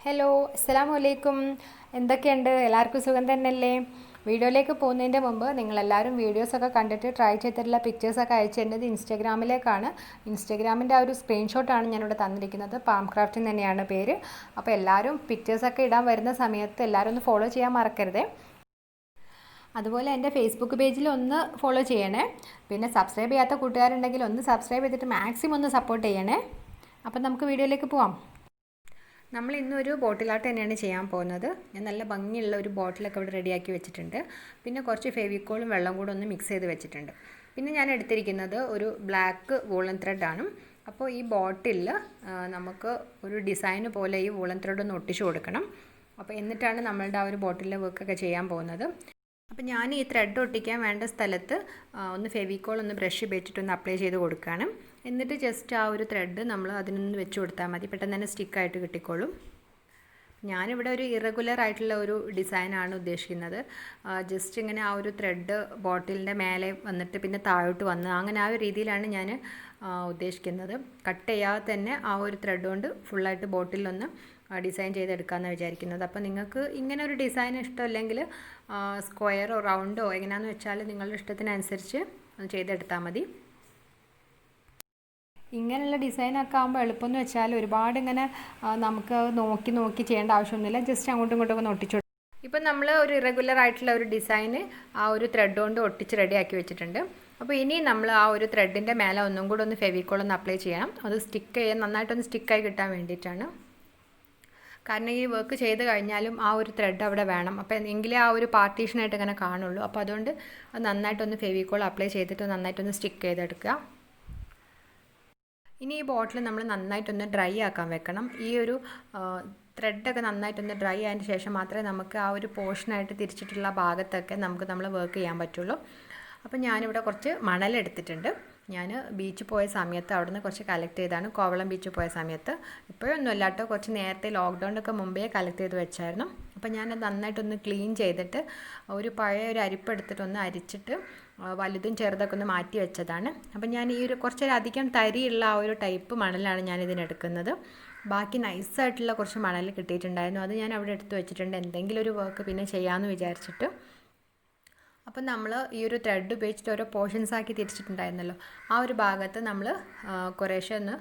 Hello, അസ്സലാമു അലൈക്കും. എന്തൊക്കെയുണ്ട്? എല്ലാവർക്കും സുഖം തന്നെയല്ലേ? വീഡിയോയിലേക്ക് പോകുന്നതിൻ്റെ മുമ്പ് നിങ്ങളെല്ലാവരും വീഡിയോസൊക്കെ കണ്ടിട്ട് ട്രൈ ചെയ്തിട്ടുള്ള പിക്ചേഴ്സൊക്കെ അയച്ചിരുന്നത് ഇൻസ്റ്റാഗ്രാമിലേക്കാണ്. ഇൻസ്റ്റാഗ്രാമിൻ്റെ ആ ഒരു സ്ക്രീൻഷോട്ടാണ് ഞാനിവിടെ തന്നിരിക്കുന്നത്. പാം ക്രാഫ്റ്റ് തന്നെയാണ് പേര്. അപ്പോൾ എല്ലാവരും പിക്ചേഴ്സൊക്കെ ഇടാൻ വരുന്ന സമയത്ത് എല്ലാവരും ഒന്ന് ഫോളോ ചെയ്യാൻ മറക്കരുതേ. അതുപോലെ എൻ്റെ ഫേസ്ബുക്ക് പേജിൽ ഒന്ന് ഫോളോ ചെയ്യണേ. പിന്നെ സബ്സ്ക്രൈബ് ചെയ്യാത്ത കൂട്ടുകാരുണ്ടെങ്കിൽ ഒന്ന് സബ്സ്ക്രൈബ് ചെയ്തിട്ട് മാക്സിമം ഒന്ന് സപ്പോർട്ട് ചെയ്യണേ. അപ്പം നമുക്ക് വീഡിയോയിലേക്ക് പോവാം. നമ്മൾ ഇന്നൊരു ബോട്ടിൽ ആർട്ട് തന്നെയാണ് ചെയ്യാൻ പോകുന്നത്. ഞാൻ നല്ല ഭംഗിയുള്ള ഒരു ബോട്ടിലൊക്കെ ഇവിടെ റെഡിയാക്കി വെച്ചിട്ടുണ്ട്. പിന്നെ കുറച്ച് ഫെവിക്കോളും വെള്ളം കൂടെ ഒന്ന് മിക്സ് ചെയ്ത് വെച്ചിട്ടുണ്ട്. പിന്നെ ഞാൻ എടുത്തിരിക്കുന്നത് ഒരു ബ്ലാക്ക് വൂളൻ ത്രെഡാണ്. അപ്പോൾ ഈ ബോട്ടിലിൽ നമുക്ക് ഒരു ഡിസൈന് പോലെ ഈ വൂളൻ ത്രെഡ് ഒന്ന് ഒട്ടിച്ചു കൊടുക്കണം. അപ്പോൾ എന്നിട്ടാണ് നമ്മളുടെ ആ ഒരു ബോട്ടിലിലെ വർക്കൊക്കെ ചെയ്യാൻ പോകുന്നത്. അപ്പോൾ ഞാൻ ഈ ത്രെഡ് ഒട്ടിക്കാൻ വേണ്ട സ്ഥലത്ത് ഒന്ന് ഫെവിക്കോൾ ഒന്ന് ബ്രഷ് ഉപയോഗിച്ചിട്ടൊന്ന് അപ്ലൈ ചെയ്ത് കൊടുക്കുകയാണ്. എന്നിട്ട് ജസ്റ്റ് ആ ഒരു ത്രെഡ് നമ്മൾ അതിനൊന്ന് വെച്ച് കൊടുത്താൽ മതി. പെട്ടെന്ന് തന്നെ സ്റ്റിക്കായിട്ട് കിട്ടിക്കോളും. ഞാനിവിടെ ഒരു ഇറഗുലർ ആയിട്ടുള്ള ഒരു ഡിസൈനാണ് ഉദ്ദേശിക്കുന്നത്. ജസ്റ്റ് ഇങ്ങനെ ആ ഒരു ത്രെഡ് ബോട്ടിലിൻ്റെ മേലെ വന്നിട്ട് പിന്നെ താഴോട്ട് വന്ന് അങ്ങനെ ആ ഒരു രീതിയിലാണ് ഞാൻ ഉദ്ദേശിക്കുന്നത്. കട്ട് ചെയ്യാതെ തന്നെ ആ ഒരു ത്രെഡ് കൊണ്ട് ഫുള്ളായിട്ട് ബോട്ടിലൊന്ന് ഡിസൈൻ ചെയ്തെടുക്കാമെന്ന് വിചാരിക്കുന്നത്. അപ്പോൾ നിങ്ങൾക്ക് ഇങ്ങനെ ഒരു ഡിസൈൻ ഇഷ്ടമല്ലെങ്കിൽ സ്ക്വയറോ റൗണ്ടോ എങ്ങനെയാണെന്ന് വെച്ചാൽ നിങ്ങളുടെ ഇഷ്ടത്തിനനുസരിച്ച് ചെയ്തെടുത്താൽ മതി. ഇങ്ങനെയുള്ള ഡിസൈനൊക്കെ ആകുമ്പോൾ എളുപ്പമെന്ന് വെച്ചാൽ ഒരുപാട് ഇങ്ങനെ നമുക്ക് നോക്കി നോക്കി ചെയ്യേണ്ട ആവശ്യമൊന്നുമില്ല. ജസ്റ്റ് അങ്ങോട്ടും ഇങ്ങോട്ടും ഒന്ന് ഒട്ടിച്ചു. ഇപ്പം നമ്മൾ ഒരു ഇറഗുലർ ആയിട്ടുള്ള ഒരു ഡിസൈന് ആ ഒരു ത്രെഡ് കൊണ്ട് ഒട്ടിച്ച് റെഡിയാക്കി വെച്ചിട്ടുണ്ട്. അപ്പോൾ ഇനി നമ്മൾ ആ ഒരു ത്രെഡിൻ്റെ മേലെ ഒന്നും കൂടെ ഒന്ന് ഫെവിക്കോൾ ഒന്ന് അപ്ലൈ ചെയ്യണം. അത് സ്റ്റിക്ക് ചെയ്യാൻ നന്നായിട്ടൊന്ന് സ്റ്റിക്കായി കിട്ടാൻ വേണ്ടിയിട്ടാണ്. കാരണം ഈ വർക്ക് ചെയ്ത് കഴിഞ്ഞാലും ആ ഒരു ത്രെഡ് അവിടെ വേണം. അപ്പോൾ എങ്കിലേ ആ ഒരു പാർട്ടീഷനായിട്ട് ഇങ്ങനെ കാണുള്ളൂ. അപ്പോൾ അതുകൊണ്ട് അത് നന്നായിട്ടൊന്ന് ഫെവിക്കോൾ അപ്ലൈ ചെയ്തിട്ട് നന്നായിട്ടൊന്ന് സ്റ്റിക്ക് ചെയ്തെടുക്കുക. ഇനി ഈ ബോട്ടിൽ നമ്മൾ നന്നായിട്ടൊന്ന് ഡ്രൈ ആക്കാൻ വെക്കണം. ഈ ഒരു ത്രെഡൊക്കെ നന്നായിട്ടൊന്ന് ഡ്രൈ ആയതിന് ശേഷം മാത്രമേ നമുക്ക് ആ ഒരു പോർഷനായിട്ട് തിരിച്ചിട്ടുള്ള ഭാഗത്തൊക്കെ നമ്മൾ വർക്ക് ചെയ്യാൻ പറ്റുള്ളൂ. അപ്പോൾ ഞാനിവിടെ കുറച്ച് മണലെടുത്തിട്ടുണ്ട്. ഞാൻ ബീച്ചിൽ പോയ സമയത്ത് അവിടെ നിന്ന് കുറച്ച് കളക്ട് ചെയ്താണ്. കോവളം ബീച്ചിൽ പോയ സമയത്ത്. ഇപ്പോഴൊന്നും അല്ല കേട്ടോ, കുറച്ച് നേരത്തെ ലോക്ക്ഡൗണൊക്കെ മുമ്പേ കളക്ട് ചെയ്ത് വെച്ചായിരുന്നു. അപ്പോൾ ഞാനത് നന്നായിട്ടൊന്ന് ക്ലീൻ ചെയ്തിട്ട് ഒരു പഴയ ഒരു അരിപ്പെടുത്തിട്ടൊന്ന് അരിച്ചിട്ട് വലുതും ചെറുതൊക്കെ ഒന്ന് മാറ്റി വെച്ചതാണ്. അപ്പം ഞാൻ ഈ ഒരു കുറച്ചധികം തരിയുള്ള ആ ഒരു ടൈപ്പ് മണലാണ് ഞാനിതിനെടുക്കുന്നത്. ബാക്കി നൈസായിട്ടുള്ള കുറച്ച് മണൽ കിട്ടിയിട്ടുണ്ടായിരുന്നു. അത് ഞാൻ അവിടെ എടുത്ത് വെച്ചിട്ടുണ്ട്, എന്തെങ്കിലും ഒരു വർക്ക് പിന്നെ ചെയ്യാമെന്ന് വിചാരിച്ചിട്ട്. അപ്പം നമ്മൾ ഈ ഒരു ത്രെഡ് ഉപയോഗിച്ചിട്ട് ഓരോ പോർഷൻസ് ആക്കി തിരിച്ചിട്ടുണ്ടായിരുന്നല്ലോ, ആ ഒരു ഭാഗത്ത് നമ്മൾ കുറേശ്ശെ ഒന്ന്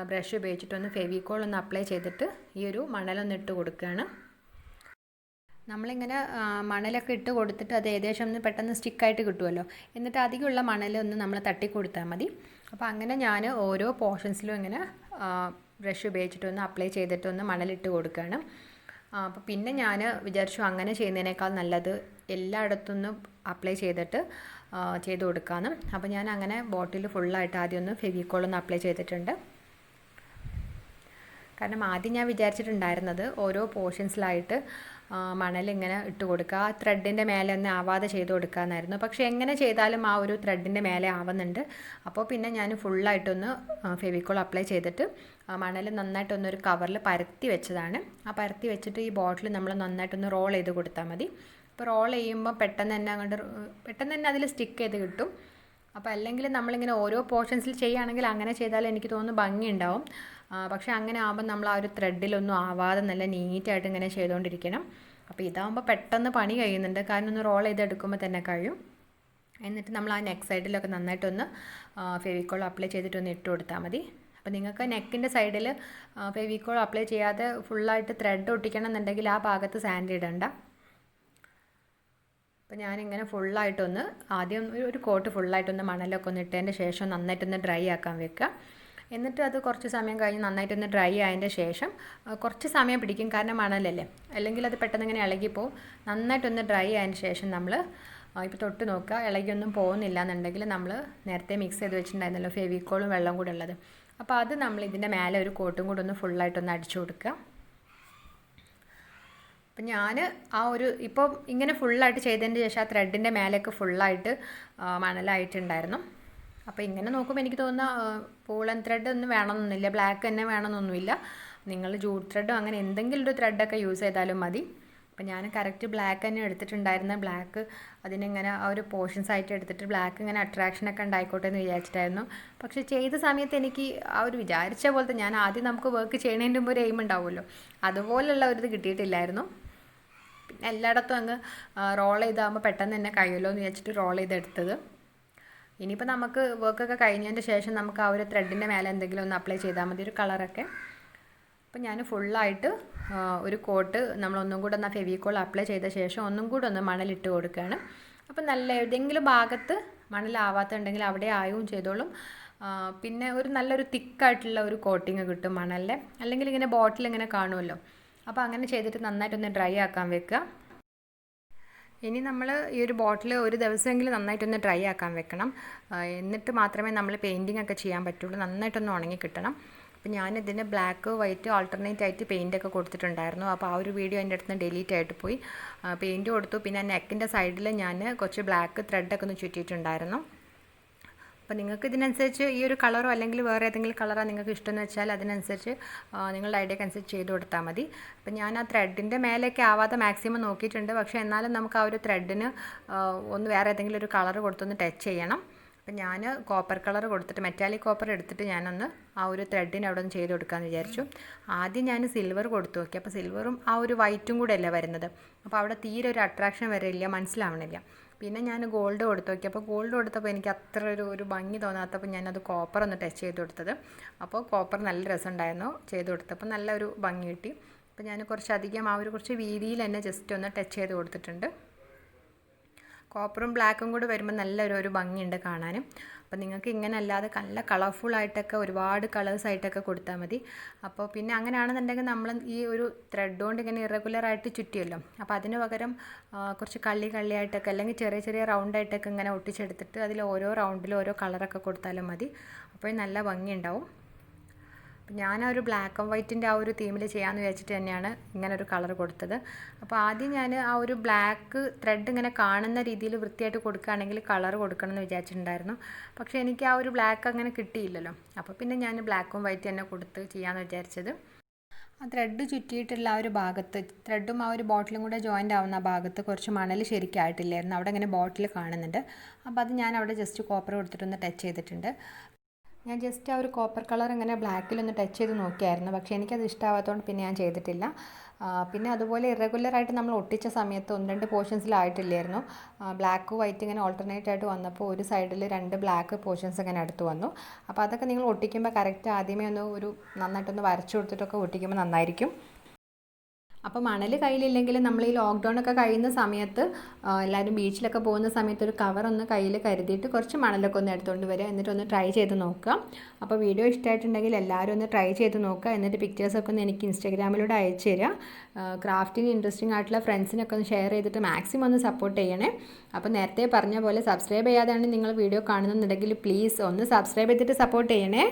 ബ്രഷ് ഉപയോഗിച്ചിട്ടൊന്ന് ഫെവിക്കോൾ ഒന്ന് അപ്ലൈ ചെയ്തിട്ട് ഈ ഒരു മണലൊന്ന് ഇട്ട് കൊടുക്കുകയാണ്. നമ്മളിങ്ങനെ മണലൊക്കെ ഇട്ട് കൊടുത്തിട്ട് അത് ഏകദേശം ഒന്ന് പെട്ടെന്ന് സ്റ്റിക്കായിട്ട് കിട്ടുമല്ലോ. എന്നിട്ട് അധികമുള്ള മണലൊന്ന് നമ്മൾ തട്ടി കൊടുത്താൽ മതി. അപ്പോൾ അങ്ങനെ ഞാൻ ഓരോ പോർഷൻസിലും ഇങ്ങനെ ബ്രഷ് ഉപയോഗിച്ചിട്ടൊന്ന് അപ്ലൈ ചെയ്തിട്ടൊന്ന് മണലിട്ട് കൊടുക്കുകയാണ്. അപ്പോൾ പിന്നെ ഞാൻ വിചാരിച്ചു അങ്ങനെ ചെയ്യുന്നതിനേക്കാൾ നല്ലത് എല്ലായിടത്തുനിന്നും അപ്ലൈ ചെയ്തിട്ട് ചെയ്ത് കൊടുക്കാമെന്ന്. അപ്പോൾ ഞാൻ അങ്ങനെ ബോട്ടിൽ ഫുള്ളായിട്ട് ആദ്യം ഒന്ന് ഫെവിക്കോളൊന്ന് അപ്ലൈ ചെയ്തിട്ടുണ്ട്. കാരണം ആദ്യം ഞാൻ വിചാരിച്ചിട്ടുണ്ടായിരുന്നത് ഓരോ പോർഷൻസിലായിട്ട് മണലിങ്ങനെ ഇട്ട് കൊടുക്കുക, ആ ത്രെഡിൻ്റെ മേലെ ഒന്ന് ആവാതെ ചെയ്ത് കൊടുക്കാമെന്നായിരുന്നു. പക്ഷേ എങ്ങനെ ചെയ്താലും ആ ഒരു ത്രെഡിൻ്റെ മേലെ ആവുന്നുണ്ട്. അപ്പോൾ പിന്നെ ഞാൻ ഫുള്ളായിട്ടൊന്ന് ഫെവിക്കോൾ അപ്ലൈ ചെയ്തിട്ട് മണൽ നന്നായിട്ടൊന്നൊരു കവറിൽ പരത്തി വെച്ചതാണ്. ആ പരത്തി വെച്ചിട്ട് ഈ ബോട്ടിൽ നമ്മൾ നന്നായിട്ടൊന്ന് റോൾ ചെയ്ത് കൊടുത്താൽ മതി. അപ്പോൾ റോൾ ചെയ്യുമ്പോൾ പെട്ടെന്ന് തന്നെ അതിൽ സ്റ്റിക്ക് ചെയ്ത് കിട്ടും. അപ്പോൾ അല്ലെങ്കിൽ നമ്മളിങ്ങനെ ഓരോ പോർഷൻസിൽ ചെയ്യുകയാണെങ്കിൽ അങ്ങനെ ചെയ്താൽ എനിക്ക് തോന്നുന്നു ഭംഗിയുണ്ടാവും. പക്ഷേ അങ്ങനെ ആകുമ്പോൾ നമ്മൾ ആ ഒരു ത്രെഡിലൊന്നും ആവാതെ നല്ല നീറ്റായിട്ട് ഇങ്ങനെ ചെയ്തുകൊണ്ടിരിക്കണം. അപ്പോൾ ഇതാകുമ്പോൾ പെട്ടെന്ന് പണി കഴിയുന്നുണ്ട്, കാരണം ഒന്ന് റോൾ ചെയ്തെടുക്കുമ്പോൾ തന്നെ കഴിയും. എന്നിട്ട് നമ്മൾ ആ നെക്ക് സൈഡിലൊക്കെ നന്നായിട്ടൊന്ന് ഫെവിക്കോൾ അപ്ലൈ ചെയ്തിട്ടൊന്ന് ഇട്ട് കൊടുത്താൽ മതി. അപ്പോൾ നിങ്ങൾക്ക് നെക്കിൻ്റെ സൈഡിൽ ഫെവിക്കോൾ അപ്ലൈ ചെയ്യാതെ ഫുള്ളായിട്ട് ത്രെഡ് ഒട്ടിക്കണം എന്നുണ്ടെങ്കിൽ ആ ഭാഗത്ത് സാൻഡ് ഇടണ്ട. അപ്പോൾ ഞാനിങ്ങനെ ഫുള്ളായിട്ടൊന്ന് ആദ്യം ഒരു കോട്ട് ഫുള്ളായിട്ടൊന്ന് മണലൊക്കെ ഒന്ന് ഇട്ടതിൻ്റെ ശേഷം നന്നായിട്ടൊന്ന് ഡ്രൈ ആക്കാൻ വെക്കുക. എന്നിട്ട് അത് കുറച്ച് സമയം കഴിഞ്ഞ് നന്നായിട്ടൊന്ന് ഡ്രൈ ആയതിൻ്റെ ശേഷം കുറച്ച് സമയം പിടിക്കും, കാരണം മണലല്ലേ, അല്ലെങ്കിൽ അത് പെട്ടെന്ന് ഇങ്ങനെ ഇളകിപ്പോവും. നന്നായിട്ടൊന്ന് ഡ്രൈ ആയതിന് ശേഷം നമ്മൾ ഇപ്പോൾ തൊട്ട് നോക്കുക, ഇളകിയൊന്നും പോകുന്നില്ല എന്നുണ്ടെങ്കിൽ നമ്മൾ നേരത്തെ മിക്സ് ചെയ്ത് വെച്ചിട്ടുണ്ടായിരുന്നല്ലോ ഫെവിക്കോളും വെള്ളം കൂടെ ഉള്ളത്, അപ്പോൾ അത് നമ്മൾ ഇതിൻ്റെ മേലെ ഒരു കോട്ടും കൂടെ ഒന്ന് ഫുള്ളായിട്ടൊന്ന് അടിച്ചു കൊടുക്കുക. അപ്പം ഞാൻ ഇപ്പോൾ ഇങ്ങനെ ഫുള്ളായിട്ട് ചെയ്തതിന് ശേഷം ആ ത്രെഡിൻ്റെ മേലെയൊക്കെ ഫുള്ളായിട്ട് മണലായിട്ടുണ്ടായിരുന്നു. അപ്പോൾ ഇങ്ങനെ നോക്കുമ്പോൾ എനിക്ക് തോന്നുന്ന വൂളൻ ത്രെഡ് ഒന്നും വേണമെന്നൊന്നുമില്ല, ബ്ലാക്ക് തന്നെ വേണമെന്നൊന്നുമില്ല. നിങ്ങൾ ജൂട്ട് ത്രെഡോ അങ്ങനെ എന്തെങ്കിലും ഒരു ത്രെഡൊക്കെ യൂസ് ചെയ്താലും മതി. അപ്പോൾ ഞാൻ കറക്റ്റ് ബ്ലാക്ക് തന്നെ എടുത്തിട്ടുണ്ടായിരുന്ന. ബ്ലാക്ക് അതിനിങ്ങനെ ആ ഒരു പോർഷൻസ് ആയിട്ട് എടുത്തിട്ട് ബ്ലാക്ക് ഇങ്ങനെ അട്രാക്ഷനൊക്കെ ഉണ്ടായിക്കോട്ടെ എന്ന് വിചാരിച്ചിട്ടായിരുന്നു. പക്ഷേ ചെയ്ത സമയത്ത് എനിക്ക് ആ ഒരു വിചാരിച്ച പോലത്തെ, ഞാൻ ആദ്യം നമുക്ക് വർക്ക് ചെയ്യണതിൻ്റെ മുമ്പ് ഒരു എയിം ഉണ്ടാവുമല്ലോ, അതുപോലുള്ള ഒരു ഇത് കിട്ടിയിട്ടില്ലായിരുന്നു. പിന്നെ എല്ലായിടത്തും അങ്ങ് റോൾ ചെയ്താകുമ്പോൾ പെട്ടെന്ന് തന്നെ കഴിയുമല്ലോ എന്ന് വിചാരിച്ചിട്ട് റോൾ ചെയ്തെടുത്തത്. ഇനിയിപ്പോൾ നമുക്ക് വർക്കൊക്കെ കഴിഞ്ഞതിൻ്റെ ശേഷം നമുക്ക് ആ ഒരു ത്രെഡിൻ്റെ മേലെ എന്തെങ്കിലും ഒന്ന് അപ്ലൈ ചെയ്താൽ മതി, ഒരു കളറൊക്കെ. അപ്പോൾ ഞാൻ ഫുള്ളായിട്ട് ഒരു കോട്ട് നമ്മളൊന്നും കൂടെ ഒന്ന് ഫെവിക്കോൾ അപ്ലൈ ചെയ്ത ശേഷം ഒന്നും കൂടെ ഒന്ന് മണലിട്ട് കൊടുക്കുകയാണ്. അപ്പോൾ നല്ല ഏതെങ്കിലും ഭാഗത്ത് മണലാവാത്തുണ്ടെങ്കിൽ അവിടെ ആയും ചെയ്തോളും. പിന്നെ ഒരു നല്ലൊരു തിക്കായിട്ടുള്ള ഒരു കോട്ടിങ് കിട്ടും മണലിൻ്റെ. അല്ലെങ്കിൽ ഇങ്ങനെ ബോട്ടിൽ ഇങ്ങനെ കാണുമല്ലോ, അപ്പോൾ അങ്ങനെ ചെയ്തിട്ട് നന്നായിട്ടൊന്ന് ഡ്രൈ ആക്കാൻ വെക്കുക. ഇനി നമ്മൾ ഈ ഒരു ബോട്ടിൽ ഒരു ദിവസമെങ്കിലും നന്നായിട്ടൊന്ന് ഡ്രൈ ആക്കാൻ വെക്കണം. എന്നിട്ട് മാത്രമേ നമ്മൾ പെയിൻറ്റിംഗ് ഒക്കെ ചെയ്യാൻ പറ്റുള്ളൂ. നന്നായിട്ടൊന്ന് ഉണങ്ങി കിട്ടണം. അപ്പോൾ ഞാനിതിന് ബ്ലാക്ക് വൈറ്റ് ആൾട്ടർനേറ്റ് ആയിട്ട് പെയിൻറ്റൊക്കെ കൊടുത്തിട്ടുണ്ടായിരുന്നു. അപ്പോൾ ആ ഒരു വീഡിയോ എൻ്റെ അടുത്ത് നിന്ന് ഡിലീറ്റ് ആയിട്ട് പോയി. പെയിൻറ്റ് കൊടുത്തു. പിന്നെ നെക്കിൻ്റെ സൈഡിൽ ഞാൻ കുറച്ച് ബ്ലാക്ക് ത്രെഡൊക്കെ ഒന്ന് ചുറ്റിയിട്ടുണ്ടായിരുന്നു. അപ്പോൾ നിങ്ങൾക്ക് ഇതിനനുസരിച്ച് ഈ ഒരു കളറോ അല്ലെങ്കിൽ വേറെ ഏതെങ്കിലും കളറാണ് നിങ്ങൾക്ക് ഇഷ്ടമെന്ന് വെച്ചാൽ അതിനനുസരിച്ച് നിങ്ങളുടെ ഐഡിയക്ക് അനുസരിച്ച് ചെയ്ത് കൊടുത്താൽ മതി. അപ്പോൾ ഞാൻ ആ ത്രെഡിൻ്റെ മേലേക്ക് ആവാതെ മാക്സിമം നോക്കിയിട്ടുണ്ട്. പക്ഷേ എന്നാലും നമുക്ക് ആ ഒരു ത്രെഡിന് ഒന്ന് വേറെ ഏതെങ്കിലും ഒരു കളർ കൊടുത്തൊന്ന് ടച്ച് ചെയ്യണം. അപ്പം ഞാൻ കോപ്പർ കളർ കൊടുത്തിട്ട്, മെറ്റാലിക് കോപ്പർ എടുത്തിട്ട് ഞാനൊന്ന് ആ ഒരു ത്രെഡിന് അവിടെ ഒന്ന് ചെയ്ത് കൊടുക്കാമെന്ന് വിചാരിച്ചു. ആദ്യം ഞാൻ സിൽവർ കൊടുത്തു നോക്കി. അപ്പോൾ സിൽവറും ആ ഒരു വൈറ്റും കൂടെ അല്ലേ വരുന്നത്. അപ്പോൾ അവിടെ തീരെ ഒരു അട്രാക്ഷൻ വരില്ല, മനസ്സിലാവണില്ല. പിന്നെ ഞാൻ ഗോൾഡ് കൊടുത്തു നോക്കി. അപ്പോൾ ഗോൾഡ് കൊടുത്തപ്പോൾ എനിക്ക് അത്ര ഒരു ഭംഗി തോന്നാത്തപ്പോൾ ഞാനത് കോപ്പർ ഒന്ന് ടച്ച് ചെയ്ത് കൊടുത്തത്. അപ്പോൾ കോപ്പർ നല്ല രസമുണ്ടായിരുന്നു ചെയ്ത് കൊടുത്തപ്പോൾ, നല്ലൊരു ഭംഗി കിട്ടി. അപ്പോൾ ഞാൻ കുറച്ചധികം ആ ഒരു കുറച്ച് വീതിയിൽ തന്നെ ജസ്റ്റ് ഒന്ന് ടച്ച് ചെയ്ത് കൊടുത്തിട്ടുണ്ട്. കോപ്പറും ബ്ലാക്കും കൂടി വരുമ്പോൾ നല്ലൊരു ഭംഗിയുണ്ട് കാണാനും. അപ്പോൾ നിങ്ങൾക്ക് ഇങ്ങനെ അല്ലാതെ നല്ല കളർഫുള്ളായിട്ടൊക്കെ ഒരുപാട് കളേഴ്സായിട്ടൊക്കെ കൊടുത്താൽ മതി. അപ്പോൾ പിന്നെ അങ്ങനെയാണെന്നുണ്ടെങ്കിൽ നമ്മൾ ഈ ഒരു ത്രെഡ് കൊണ്ട് ഇങ്ങനെ ഇറഗുലറായിട്ട് ചുറ്റിയല്ലോ, അപ്പോൾ അതിന് പകരം കുറച്ച് കള്ളിയായിട്ടൊക്കെ അല്ലെങ്കിൽ ചെറിയ ചെറിയ റൗണ്ടായിട്ടൊക്കെ ഇങ്ങനെ ഒട്ടിച്ചെടുത്തിട്ട് അതിൽ ഓരോ റൗണ്ടിലും ഓരോ കളറൊക്കെ കൊടുത്താലും മതി. അപ്പോൾ നല്ല ഭംഗിയുണ്ടാവും. അപ്പോൾ ഞാനൊരു ബ്ലാക്ക് ആൻഡ് വൈറ്റിൻ്റെ ആ ഒരു തീമിൽ ചെയ്യാമെന്ന് വിചാരിച്ചിട്ട് തന്നെയാണ് ഇങ്ങനെ ഒരു കളർ കൊടുത്തത്. അപ്പോൾ ആദ്യം ഞാൻ ആ ഒരു ബ്ലാക്ക് ത്രെഡ് ഇങ്ങനെ കാണുന്ന രീതിയിൽ വൃത്തിയായിട്ട് കൊടുക്കുകയാണെങ്കിൽ കളർ കൊടുക്കണം എന്ന് വിചാരിച്ചിട്ടുണ്ടായിരുന്നു. പക്ഷേ എനിക്ക് ആ ഒരു ബ്ലാക്ക് അങ്ങനെ കിട്ടിയില്ലല്ലോ. അപ്പോൾ പിന്നെ ഞാൻ ബ്ലാക്കും വൈറ്റ് തന്നെ കൊടുത്ത് ചെയ്യാമെന്ന് വിചാരിച്ചത്. ആ ത്രെഡ് ചുറ്റിയിട്ടുള്ള ആ ഒരു ഭാഗത്ത്, ത്രെഡും ആ ഒരു ബോട്ടിലും കൂടെ ജോയിൻ്റ് ആവുന്ന ആ ഭാഗത്ത് കുറച്ച് മണൽ ശരിക്കായിട്ടില്ലായിരുന്നു. അവിടെ ഇങ്ങനെ ബോട്ടിൽ കാണുന്നുണ്ട്. അപ്പോൾ അത് ഞാൻ അവിടെ ജസ്റ്റ് കോപ്പർ കൊടുത്തിട്ടൊന്ന് ടച്ച് ചെയ്തിട്ടുണ്ട്. ഞാൻ ജസ്റ്റ് ആ ഒരു കോപ്പർ കളർ ഇങ്ങനെ ബ്ലാക്കിലൊന്ന് ടച്ച് ചെയ്ത് നോക്കിയായിരുന്നു. പക്ഷേ എനിക്കത് ഇഷ്ടമാവാത്തതുകൊണ്ട് പിന്നെ ഞാൻ ചെയ്തിട്ടില്ല. പിന്നെ അതുപോലെ ഇറഗുലറായിട്ട് നമ്മൾ ഒട്ടിച്ച സമയത്ത് 1-2 പോർഷൻസിലായിട്ടില്ലായിരുന്നു. ബ്ലാക്ക് വൈറ്റ് ഇങ്ങനെ ഓൾട്ടർനേറ്റ് ആയിട്ട് വന്നപ്പോൾ ഒരു സൈഡിൽ 2 ബ്ലാക്ക് പോർഷൻസ് ഇങ്ങനെ അടുത്ത് വന്നു. അപ്പോൾ അതൊക്കെ നിങ്ങൾ ഒട്ടിക്കുമ്പോൾ കറക്റ്റ് ആദ്യമേ ഒന്ന് നന്നായിട്ടൊന്ന് വരച്ചു കൊടുത്തിട്ടൊക്കെ ഒട്ടിക്കുമ്പോൾ നന്നായിരിക്കും. അപ്പോൾ മണൽ കയ്യിലില്ലെങ്കിൽ നമ്മൾ ഈ ലോക്ക്ഡൗൺ ഒക്കെ കഴിയുന്ന സമയത്ത് എല്ലാവരും ബീച്ചിലൊക്കെ പോകുന്ന സമയത്ത് ഒരു കവറൊന്ന് കയ്യിൽ കരുതിയിട്ട് കുറച്ച് മണലൊക്കെ ഒന്ന് എടുത്തുകൊണ്ട് വരിക, എന്നിട്ടൊന്ന് ട്രൈ ചെയ്ത് നോക്കുക. അപ്പോൾ വീഡിയോ ഇഷ്ടമായിട്ടുണ്ടെങ്കിൽ എല്ലാവരും ഒന്ന് ട്രൈ ചെയ്ത് നോക്കുക. എന്നിട്ട് പിക്ചേഴ്സൊക്കെ ഒന്ന് എനിക്ക് ഇൻസ്റ്റാഗ്രാമിലൂടെ അയച്ചു തരിക. ക്രാഫ്റ്റിന് ഇൻട്രസ്റ്റിംഗ് ആയിട്ടുള്ള ഫ്രണ്ട്സിനൊക്കെ ഒന്ന് ഷെയർ ചെയ്തിട്ട് മാക്സിമം ഒന്ന് സപ്പോർട്ട് ചെയ്യണേ. അപ്പോൾ നേരത്തെ പറഞ്ഞ പോലെ സബ്സ്ക്രൈബ് ചെയ്യാതെയാണ് നിങ്ങൾ വീഡിയോ കാണുന്നുണ്ടെങ്കിൽ പ്ലീസ് ഒന്ന് സബ്സ്ക്രൈബ് ചെയ്തിട്ട് സപ്പോർട്ട് ചെയ്യണേ.